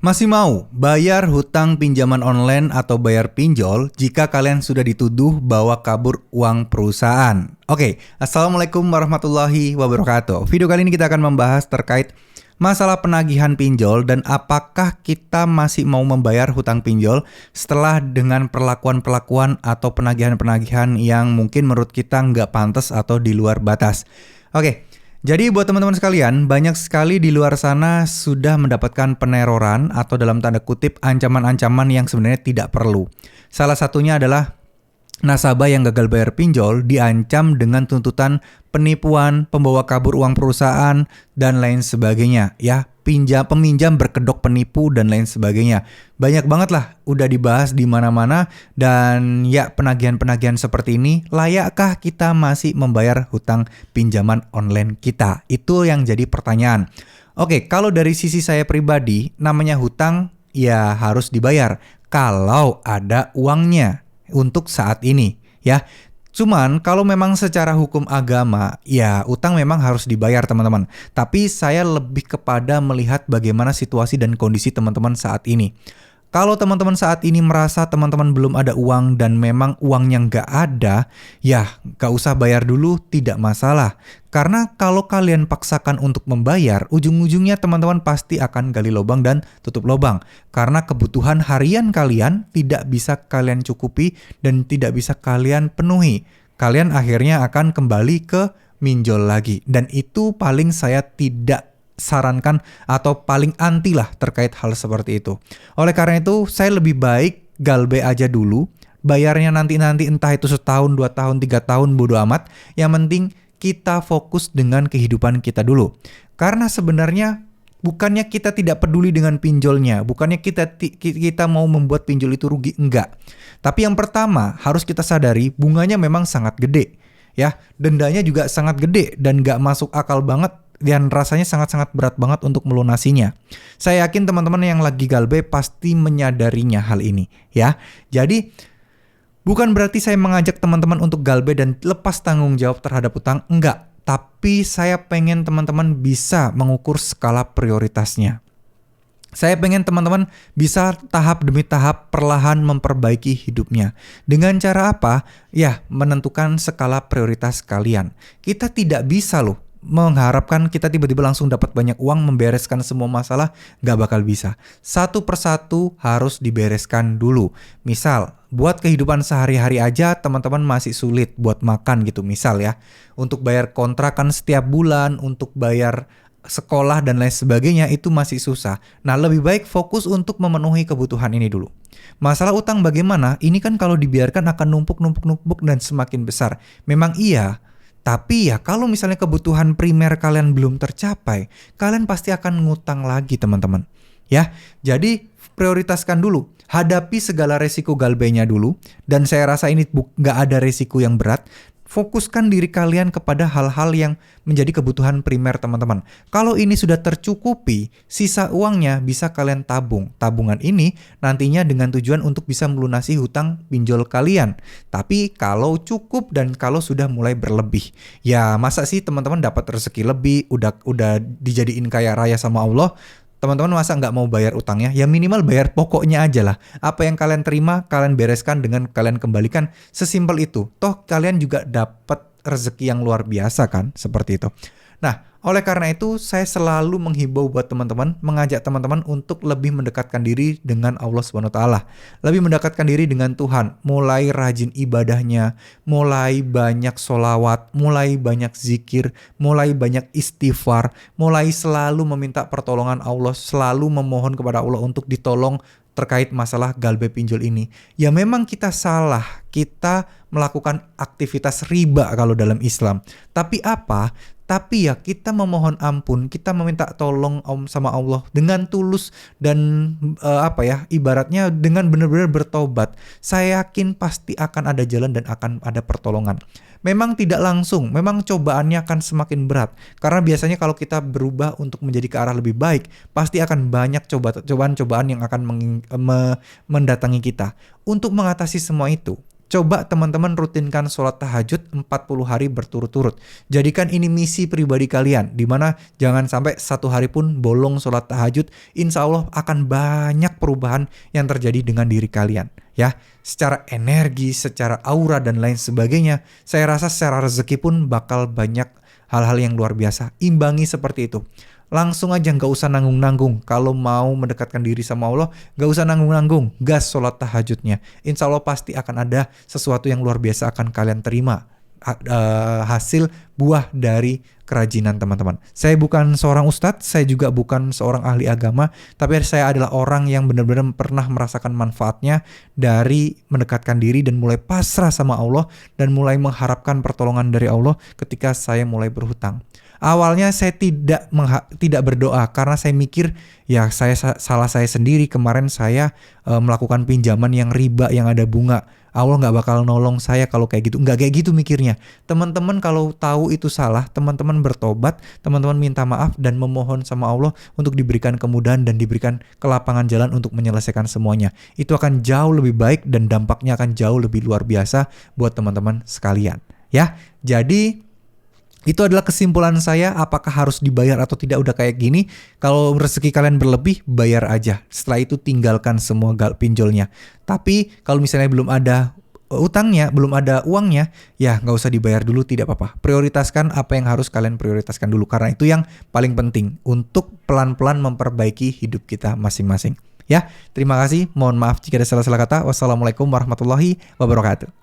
Masih mau bayar hutang pinjaman online atau bayar pinjol jika kalian sudah dituduh bawa kabur uang perusahaan? Oke, Assalamualaikum warahmatullahi wabarakatuh. Video kali ini kita akan membahas terkait masalah penagihan pinjol dan apakah kita masih mau membayar hutang pinjol setelah dengan perlakuan-perlakuan atau penagihan-penagihan yang mungkin menurut kita nggak pantas atau di luar batas. Oke. Jadi buat teman-teman sekalian, banyak sekali di luar sana sudah mendapatkan peneroran atau dalam tanda kutip ancaman-ancaman yang sebenarnya tidak perlu. Salah satunya adalah nasabah yang gagal bayar pinjol diancam dengan tuntutan penipuan, pembawa kabur uang perusahaan, dan lain sebagainya. Ya, peminjam berkedok penipu dan lain sebagainya. Banyak banget lah udah dibahas di mana-mana dan ya penagihan-penagihan seperti ini layakkah kita masih membayar hutang pinjaman online kita? Itu yang jadi pertanyaan. Oke, kalau dari sisi saya pribadi, namanya hutang ya harus dibayar kalau ada uangnya untuk saat ini ya. Cuman kalau memang secara hukum agama ya utang memang harus dibayar teman-teman. Tapi saya lebih kepada melihat bagaimana situasi dan kondisi teman-teman saat ini. Kalau teman-teman saat ini merasa teman-teman belum ada uang dan memang uangnya nggak ada, ya nggak usah bayar dulu, tidak masalah. Karena kalau kalian paksakan untuk membayar, ujung-ujungnya teman-teman pasti akan gali lubang dan tutup lubang. Karena kebutuhan harian kalian tidak bisa kalian cukupi dan tidak bisa kalian penuhi. Kalian akhirnya akan kembali ke minjol lagi. Dan itu paling saya tidak sarankan atau paling anti lah terkait hal seperti itu. Oleh karena itu saya lebih baik galbe aja dulu, bayarnya nanti entah itu setahun, 2 tahun, 3 tahun bodo amat. Yang penting kita fokus dengan kehidupan kita dulu. Karena sebenarnya bukannya kita tidak peduli dengan pinjolnya, bukannya kita mau membuat pinjol itu rugi, enggak. Tapi yang pertama harus kita sadari bunganya memang sangat gede. Ya, dendanya juga sangat gede dan enggak masuk akal banget. Dan rasanya sangat-sangat berat banget untuk melunasinya. Saya yakin teman-teman yang lagi galbe pasti menyadarinya hal ini ya. Jadi bukan berarti saya mengajak teman-teman untuk galbe dan lepas tanggung jawab terhadap utang, enggak. Tapi saya pengen teman-teman bisa mengukur skala prioritasnya. Saya pengen teman-teman bisa tahap demi tahap perlahan memperbaiki hidupnya. Dengan cara apa? Ya, menentukan skala prioritas kalian. Kita tidak bisa loh mengharapkan kita tiba-tiba langsung dapat banyak uang membereskan semua masalah, gak bakal bisa. Satu persatu harus dibereskan dulu. Misal, buat kehidupan sehari-hari aja teman-teman masih sulit buat makan gitu misal ya. Untuk bayar kontrakan setiap bulan, untuk bayar sekolah dan lain sebagainya itu masih susah. Nah, lebih baik fokus untuk memenuhi kebutuhan ini dulu. Masalah utang bagaimana? Ini kan kalau dibiarkan akan numpuk dan semakin besar. Memang iya. Tapi ya kalau misalnya kebutuhan primer kalian belum tercapai, kalian pasti akan ngutang lagi teman-teman. Ya, jadi prioritaskan dulu. Hadapi segala resiko galbenya dulu. Dan saya rasa ini nggak ada resiko yang berat. Fokuskan diri kalian kepada hal-hal yang menjadi kebutuhan primer teman-teman. Kalau ini sudah tercukupi, sisa uangnya bisa kalian tabung. Tabungan ini nantinya dengan tujuan untuk bisa melunasi hutang pinjol kalian. Tapi kalau cukup dan kalau sudah mulai berlebih, ya masa sih teman-teman dapat rezeki lebih, udah dijadiin kaya raya sama Allah, teman-teman masa nggak mau bayar utangnya? Ya minimal bayar pokoknya aja lah. Apa yang kalian terima, kalian bereskan dengan kalian kembalikan. Sesimpel itu. Toh kalian juga dapat rezeki yang luar biasa kan? Seperti itu. Nah, oleh karena itu saya selalu menghimbau buat teman-teman, mengajak teman-teman untuk lebih mendekatkan diri dengan Allah SWT. Lebih mendekatkan diri dengan Tuhan. Mulai rajin ibadahnya, mulai banyak sholawat, mulai banyak zikir, mulai banyak istighfar, mulai selalu meminta pertolongan Allah, selalu memohon kepada Allah untuk ditolong terkait masalah galbe pinjol ini. Ya memang kita salah, kita melakukan aktivitas riba kalau dalam Islam. Tapi apa? Tapi ya kita memohon ampun, kita meminta tolong sama Allah dengan tulus dan ibaratnya dengan benar-benar bertobat. Saya yakin pasti akan ada jalan dan akan ada pertolongan. Memang tidak langsung, memang cobaannya akan semakin berat. Karena biasanya kalau kita berubah untuk menjadi ke arah lebih baik, pasti akan banyak cobaan-cobaan yang akan mendatangi kita. Untuk mengatasi semua itu, Coba teman-teman rutinkan sholat tahajud 40 hari berturut-turut. Jadikan ini misi pribadi kalian, dimana jangan sampai satu hari pun bolong sholat tahajud. Insya Allah akan banyak perubahan yang terjadi dengan diri kalian. Ya, secara energi, secara aura dan lain sebagainya. Saya rasa secara rezeki pun bakal banyak hal-hal yang luar biasa. Imbangi seperti itu. Langsung aja, gak usah nanggung-nanggung. Kalau mau mendekatkan diri sama Allah, gak usah nanggung-nanggung. Gas sholat tahajudnya. Insya Allah pasti akan ada sesuatu yang luar biasa akan kalian terima. Hasil buah dari kerajinan teman-teman. Saya bukan seorang ustadz, saya juga bukan seorang ahli agama, tapi saya adalah orang yang benar-benar pernah merasakan manfaatnya dari mendekatkan diri dan mulai pasrah sama Allah dan mulai mengharapkan pertolongan dari Allah ketika saya mulai berhutang. Awalnya saya tidak berdoa karena saya mikir ya salah saya sendiri, kemarin saya melakukan pinjaman yang riba yang ada bunga. Allah nggak bakal nolong saya kalau kayak gitu. Nggak kayak gitu mikirnya. Teman-teman kalau tahu itu salah, teman-teman bertobat, teman-teman minta maaf dan memohon sama Allah untuk diberikan kemudahan dan diberikan kelapangan jalan untuk menyelesaikan semuanya. Itu akan jauh lebih baik dan dampaknya akan jauh lebih luar biasa buat teman-teman sekalian. Ya, jadi itu adalah kesimpulan saya, apakah harus dibayar atau tidak udah kayak gini. Kalau rezeki kalian berlebih, bayar aja. Setelah itu tinggalkan semua pinjolnya. Tapi kalau misalnya belum ada utangnya, belum ada uangnya, ya nggak usah dibayar dulu, tidak apa-apa. Prioritaskan apa yang harus kalian prioritaskan dulu. Karena itu yang paling penting untuk pelan-pelan memperbaiki hidup kita masing-masing. Ya, terima kasih. Mohon maaf jika ada salah-salah kata. Wassalamualaikum warahmatullahi wabarakatuh.